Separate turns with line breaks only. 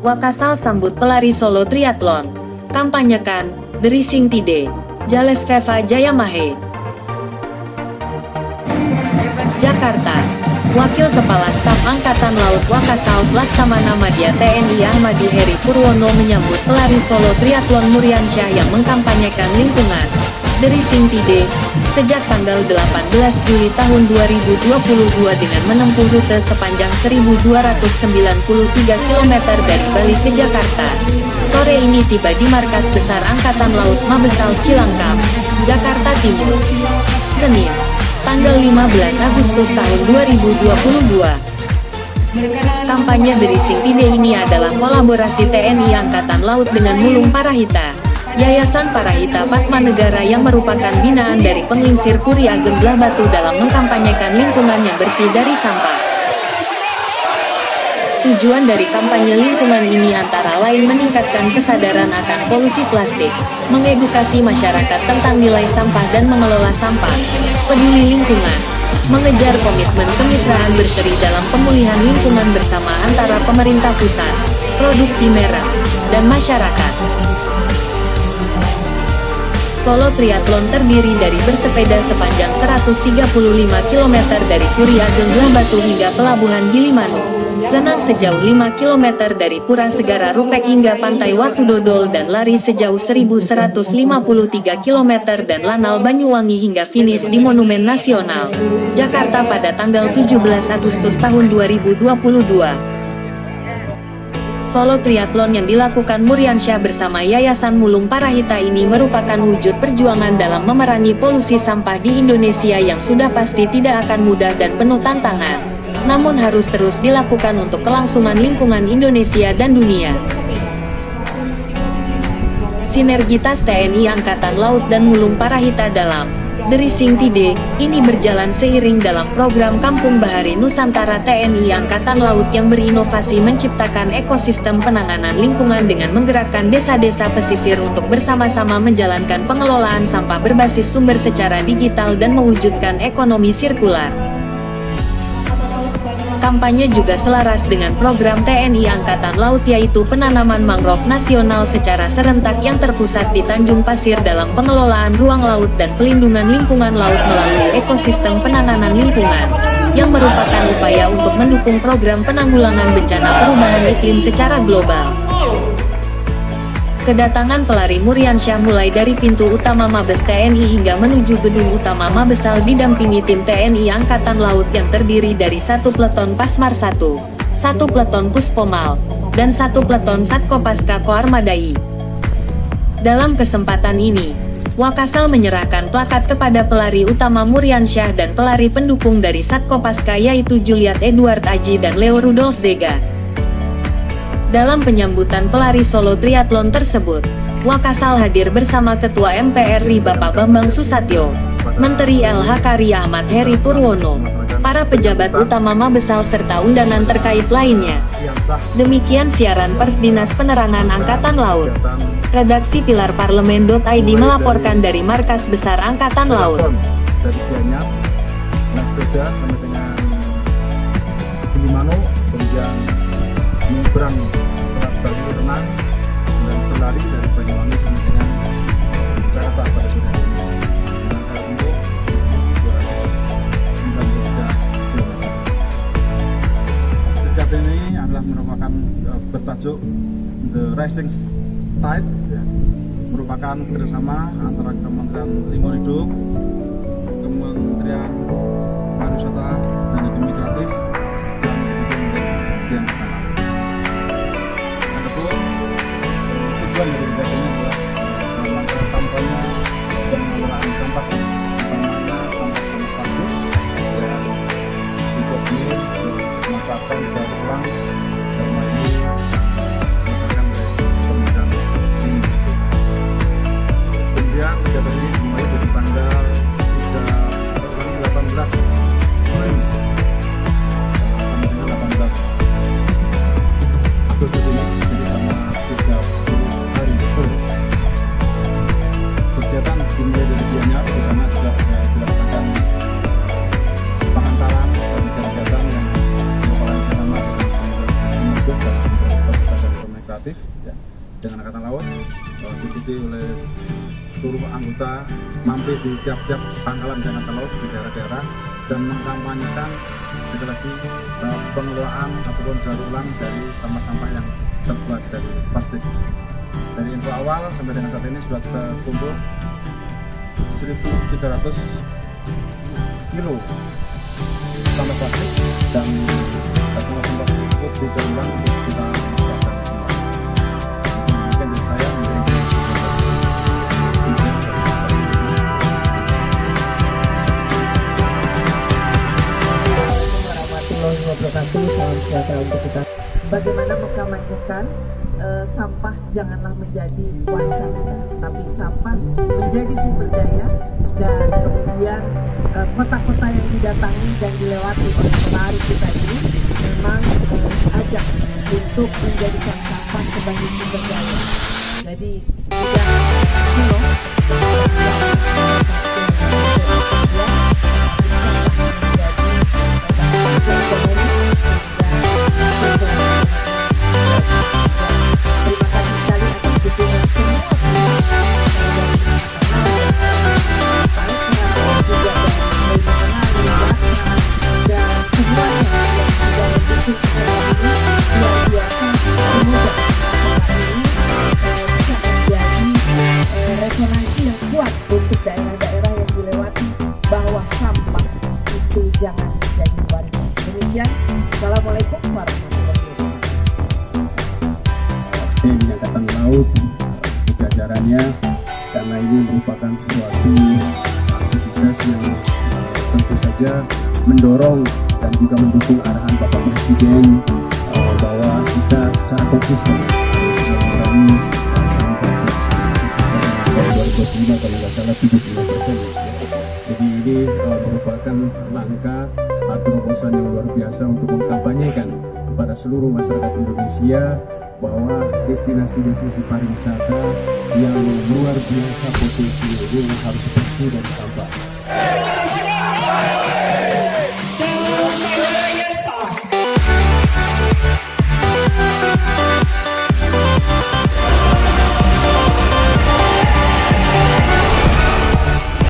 Wakasal sambut pelari Solo Triathlon. Kampanyekan, The Racing Tide. Jaleskeva Jayamahe. Jakarta. Wakil Kepala Staf Angkatan Laut Wakasal Laksamana Madya TNI Ahmadi Heri Purwono menyambut pelari Solo Triathlon Muriansyah yang mengkampanyekan lingkungan The Racing Tide sejak tanggal 18 Juli tahun 2022 dengan menempuh rute sepanjang 1.293 km dari Bali ke Jakarta. Sore ini tiba di Markas Besar Angkatan Laut Mabesal Cilangkap, Jakarta Timur. Senin, tanggal 15 Agustus tahun 2022. Kampanye The Racing Tide ini adalah kolaborasi TNI Angkatan Laut dengan Mulung Parahita, Yayasan Parahita Padmanegara yang merupakan binaan dari Penglingsir Puri Ageng Belah Batu dalam mengkampanyekan lingkungan yang bersih dari sampah. Tujuan dari kampanye lingkungan ini antara lain meningkatkan kesadaran akan polusi plastik, mengedukasi masyarakat tentang nilai sampah dan mengelola sampah, peduli lingkungan, mengejar komitmen kemitraan berseri dalam pemulihan lingkungan bersama antara pemerintah pusat, produksi merek, dan masyarakat. Solo Triathlon terdiri dari bersepeda sepanjang 135 km dari Puri Ageng Belah Batu hingga Pelabuhan Gilimanuk, renang sejauh 5 km dari Pura Segara Rupek hingga Pantai Watu Dodol dan lari sejauh 1.153 km dan Lanal Banyuwangi hingga finish di Monumen Nasional, Jakarta pada tanggal 17 Agustus tahun 2022. Solo Triathlon yang dilakukan Muriansyah bersama Yayasan Mulung Parahita ini merupakan wujud perjuangan dalam memerangi polusi sampah di Indonesia yang sudah pasti tidak akan mudah dan penuh tantangan, namun harus terus dilakukan untuk kelangsungan lingkungan Indonesia dan dunia. Sinergitas TNI Angkatan Laut dan Mulung Parahita dalam The Racing Tide ini berjalan seiring dalam program Kampung Bahari Nusantara TNI Angkatan Laut yang berinovasi menciptakan ekosistem penanganan lingkungan dengan menggerakkan desa-desa pesisir untuk bersama-sama menjalankan pengelolaan sampah berbasis sumber secara digital dan mewujudkan ekonomi sirkular. Kampanye juga selaras dengan program TNI Angkatan Laut yaitu penanaman mangrove nasional secara serentak yang terpusat di Tanjung Pasir dalam pengelolaan ruang laut dan pelindungan lingkungan laut melalui ekosistem penanganan lingkungan, yang merupakan upaya untuk mendukung program penanggulangan bencana perubahan iklim secara global. Kedatangan pelari Muriansyah mulai dari pintu utama Mabes TNI hingga menuju gedung utama Mabesal didampingi tim TNI Angkatan Laut yang terdiri dari 1 peleton Pasmar 1, 1 peleton Puspomal, dan 1 peleton Satkopaska Koarmadai. Dalam kesempatan ini, Wakasal menyerahkan plakat kepada pelari utama Muriansyah dan pelari pendukung dari Satkopaska yaitu Juliet Edward Aji dan Leo Rudolf Zega. Dalam penyambutan pelari Solo Triathlon tersebut, Wakasal hadir bersama Ketua MPR RI Bapak Bambang Susatyo, Menteri LHK Ria Ahmad Heri Purwono, para pejabat utama Mabesal serta undangan terkait lainnya. Demikian siaran pers Dinas Penerangan Angkatan Laut. Redaksi Pilar Parlemen.id melaporkan dari Markas Besar Angkatan Laut.
Dari Gianyar, naik sepeda sampai dengan Gilimanuk, kemudian menyeberang Selat Bali renang dan berlari dari Banyuwangi sampai dengan Jakarta pada sore hari ini dengan jarak tempuh 293 km. Kegiatan ini adalah merupakan bertajuk The Racing Tide, ya, merupakan kerjasama antara Kementerian Lingkungan Hidup, Kementerian Pariwisata dan Ekonomi Kreatif, dan Kementerian Pertanian. Adapun tujuan dari kegiatan ini adalah melakukan kampanye pengelolaan sampah, utamanya sampah plastik yang dibuat dimanfaatkan daur ulang dalam hal ini berdasarkan dari Kementerian Lingkungan Hidup. Kemudian kegiatan ini dimulai dari tanggal 18 Juli sampai dengan 18 Agustus ini, jadi selama 30 hari full. diikuti oleh seluruh anggota mampir di tiap-tiap pangkalan angkatan laut di daerah-daerah dan mengkampanyekan sekali lagi pengelolaan ataupun daur ulang dari sampah-sampah yang terbuat dari plastik. Dari info awal sampai dengan saat ini sudah terkumpul 1.300 kilo sampah plastik dan sampah-sampah tersebut didaur ulang untuk kita manfaatkan kembali. Mungkin dari saya
Warahmatullahi wabarakatuh. Salam sejahtera untuk kita. Bagaimana mengkampanyekan sampah janganlah menjadi warisan kita, tapi sampah menjadi sumber daya, dan kemudian kota-kota yang didatangi dan dilewati oleh penari kita ini memang ajak untuk menjadikan sampah sebagai sumber daya. Jadi resonansi yang kuat untuk daerah-daerah yang dilewati bahwa sampah itu jangan menjadi warisan. Demikian, Assalamualaikum warahmatullahi wabarakatuh.
Di Angkatan Laut jajarannya, karena ini merupakan suatu aktivitas yang tentu saja mendorong dan juga mendukung arahan Bapak Presiden bahwa kita secara konsisten harus mengurangi sampah plastik tahun 2025 kalau nggak salah 75%. Jadi ini merupakan langkah terobosan yang luar biasa untuk mengkampanyekan kepada seluruh masyarakat Indonesia bahwa destinasi-destinasi pariwisata yang luar biasa potensinya ini harus bersih dan sampah.